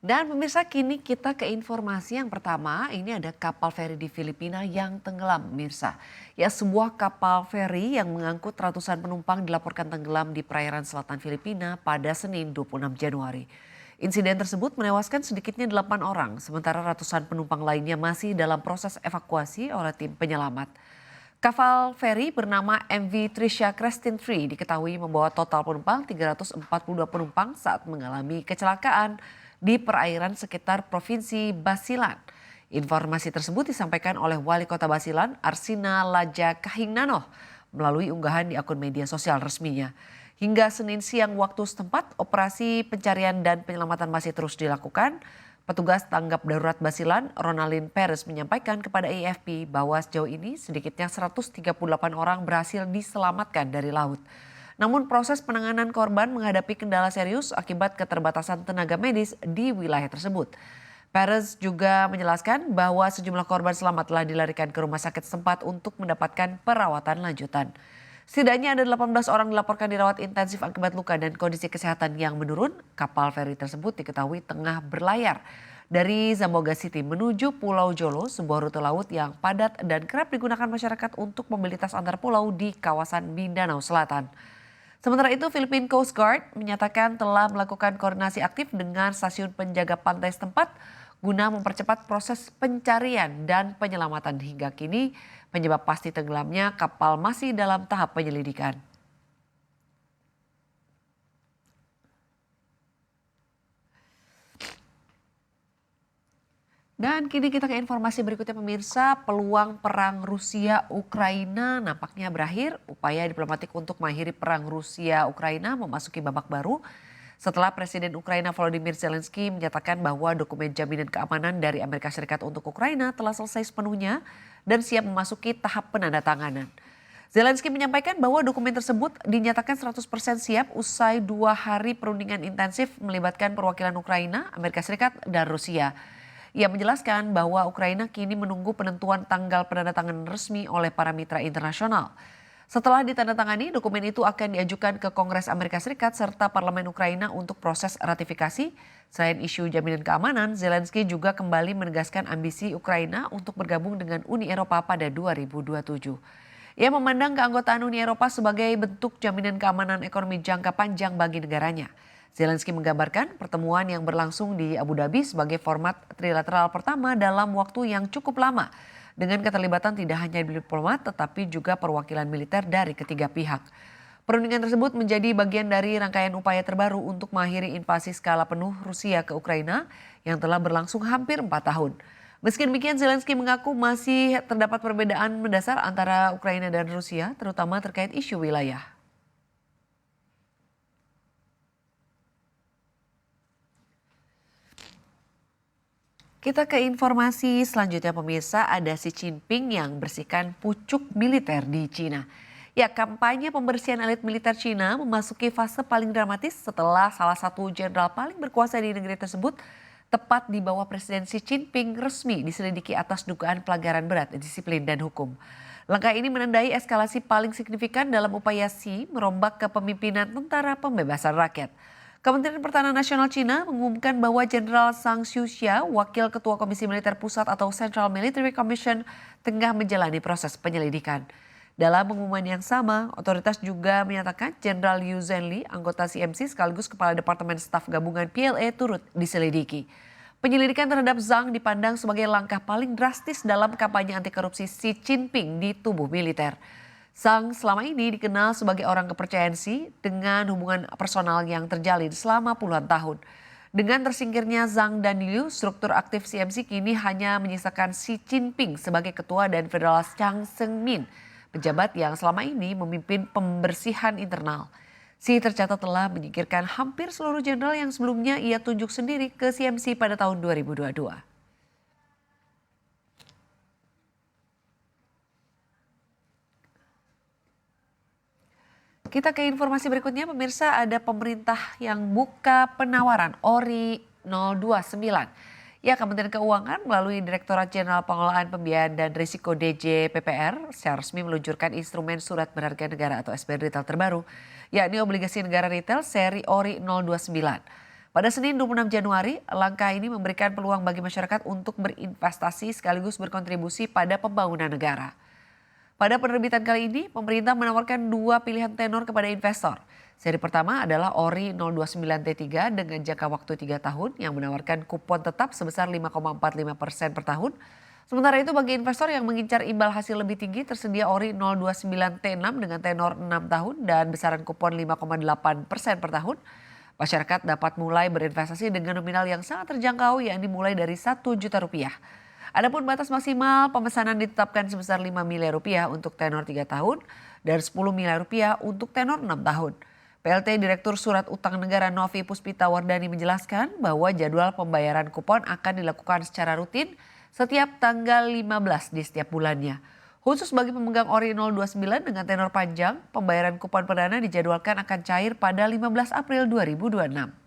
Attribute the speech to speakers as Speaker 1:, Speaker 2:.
Speaker 1: Dan pemirsa kini kita ke informasi yang pertama, ini ada kapal feri di Filipina yang tenggelam pemirsa. Ya sebuah kapal feri yang mengangkut ratusan penumpang dilaporkan tenggelam di perairan selatan Filipina pada Senin 26 Januari. Insiden tersebut menewaskan sedikitnya 8 orang, sementara ratusan penumpang lainnya masih dalam proses evakuasi oleh tim penyelamat. Kapal feri bernama MV Trisha Crescent 3 diketahui membawa total penumpang 342 penumpang saat mengalami kecelakaan di perairan sekitar Provinsi Basilan. Informasi tersebut disampaikan oleh Wali Kota Basilan, Arsina Laja Kahingnanoh, melalui unggahan di akun media sosial resminya. Hingga Senin siang waktu setempat, operasi pencarian dan penyelamatan masih terus dilakukan. Petugas tanggap darurat Basilan, Ronaldin Perez menyampaikan kepada AFP bahwa sejauh ini sedikitnya 138 orang berhasil diselamatkan dari laut. Namun proses penanganan korban menghadapi kendala serius akibat keterbatasan tenaga medis di wilayah tersebut. Perez juga menjelaskan bahwa sejumlah korban selamat telah dilarikan ke rumah sakit setempat untuk mendapatkan perawatan lanjutan. Setidaknya ada 18 orang dilaporkan dirawat intensif akibat luka dan kondisi kesehatan yang menurun. Kapal feri tersebut diketahui tengah berlayar dari Zamboanga City menuju Pulau Jolo, sebuah rute laut yang padat dan kerap digunakan masyarakat untuk mobilitas antar pulau di kawasan Mindanao Selatan. Sementara itu, Philippine Coast Guard menyatakan telah melakukan koordinasi aktif dengan stasiun penjaga pantai setempat guna mempercepat proses pencarian dan penyelamatan. Hingga kini, penyebab pasti tenggelamnya kapal masih dalam tahap penyelidikan. Dan kini kita ke informasi berikutnya pemirsa, peluang perang Rusia-Ukraina nampaknya berakhir. Upaya diplomatik untuk mengakhiri perang Rusia-Ukraina memasuki babak baru setelah Presiden Ukraina Volodymyr Zelensky menyatakan bahwa dokumen jaminan keamanan dari Amerika Serikat untuk Ukraina telah selesai sepenuhnya dan siap memasuki tahap penandatanganan. Zelensky menyampaikan bahwa dokumen tersebut dinyatakan 100% siap usai 2 hari perundingan intensif melibatkan perwakilan Ukraina, Amerika Serikat, dan Rusia. Ia menjelaskan bahwa Ukraina kini menunggu penentuan tanggal penandatanganan resmi oleh para mitra internasional. Setelah ditandatangani, dokumen itu akan diajukan ke Kongres Amerika Serikat serta Parlemen Ukraina untuk proses ratifikasi. Selain isu jaminan keamanan, Zelensky juga kembali menegaskan ambisi Ukraina untuk bergabung dengan Uni Eropa pada 2027. Ia memandang keanggotaan Uni Eropa sebagai bentuk jaminan keamanan ekonomi jangka panjang bagi negaranya. Zelensky menggambarkan pertemuan yang berlangsung di Abu Dhabi sebagai format trilateral pertama dalam waktu yang cukup lama dengan keterlibatan tidak hanya diplomat tetapi juga perwakilan militer dari ketiga pihak. Perundingan tersebut menjadi bagian dari rangkaian upaya terbaru untuk mengakhiri invasi skala penuh Rusia ke Ukraina yang telah berlangsung hampir 4 tahun. Meski demikian Zelensky mengaku masih terdapat perbedaan mendasar antara Ukraina dan Rusia terutama terkait isu wilayah. Kita ke informasi selanjutnya pemirsa, ada Xi Jinping yang bersihkan pucuk militer di Cina. Ya, kampanye pembersihan elit militer Cina memasuki fase paling dramatis setelah salah satu jenderal paling berkuasa di negeri tersebut tepat di bawah Presiden Xi Jinping resmi diselidiki atas dugaan pelanggaran berat disiplin dan hukum. Langkah ini menandai eskalasi paling signifikan dalam upaya Xi merombak kepemimpinan tentara pembebasan rakyat. Kementerian Pertahanan Nasional Cina mengumumkan bahwa Jenderal Zhang Xuexia, Wakil Ketua Komisi Militer Pusat atau Central Military Commission, tengah menjalani proses penyelidikan. Dalam pengumuman yang sama, otoritas juga menyatakan Jenderal Liu Zhenli, anggota CMC sekaligus Kepala Departemen Staf Gabungan PLA turut diselidiki. Penyelidikan terhadap Zhang dipandang sebagai langkah paling drastis dalam kampanye anti korupsi Xi Jinping di tubuh militer. Zhang selama ini dikenal sebagai orang kepercayaan Xi dengan hubungan personal yang terjalin selama puluhan tahun. Dengan tersingkirnya Zhang dan Liu, struktur aktif CMC kini hanya menyisakan Xi Jinping sebagai ketua dan Federalis Chang Seung-min, pejabat yang selama ini memimpin pembersihan internal. Xi tercatat telah menyingkirkan hampir seluruh jenderal yang sebelumnya ia tunjuk sendiri ke CMC pada tahun 2022. Kita ke informasi berikutnya pemirsa, ada pemerintah yang buka penawaran ORI 029. Ya, Kementerian Keuangan melalui Direktorat Jenderal Pengelolaan Pembiayaan dan Risiko DJ PPR secara resmi meluncurkan instrumen surat berharga negara atau SBR retail terbaru, yakni obligasi negara retail seri ORI 029. Pada Senin 26 Januari, langkah ini memberikan peluang bagi masyarakat untuk berinvestasi sekaligus berkontribusi pada pembangunan negara. Pada penerbitan kali ini, pemerintah menawarkan dua pilihan tenor kepada investor. Seri pertama adalah ORI 029T3 dengan jangka waktu 3 tahun yang menawarkan kupon tetap sebesar 5,45% per tahun. Sementara itu bagi investor yang mengincar imbal hasil lebih tinggi tersedia ORI 029T6 dengan tenor 6 tahun dan besaran kupon 5,8% per tahun. Masyarakat dapat mulai berinvestasi dengan nominal yang sangat terjangkau yakni mulai dari 1 juta rupiah. Adapun batas maksimal pemesanan ditetapkan sebesar 5 miliar rupiah untuk tenor 3 tahun dan 10 miliar rupiah untuk tenor 6 tahun. PLT Direktur Surat Utang Negara Novi Puspita Wardani menjelaskan bahwa jadwal pembayaran kupon akan dilakukan secara rutin setiap tanggal 15 di setiap bulannya. Khusus bagi pemegang ORI 029 dengan tenor panjang, pembayaran kupon perdana dijadwalkan akan cair pada 15 April 2026.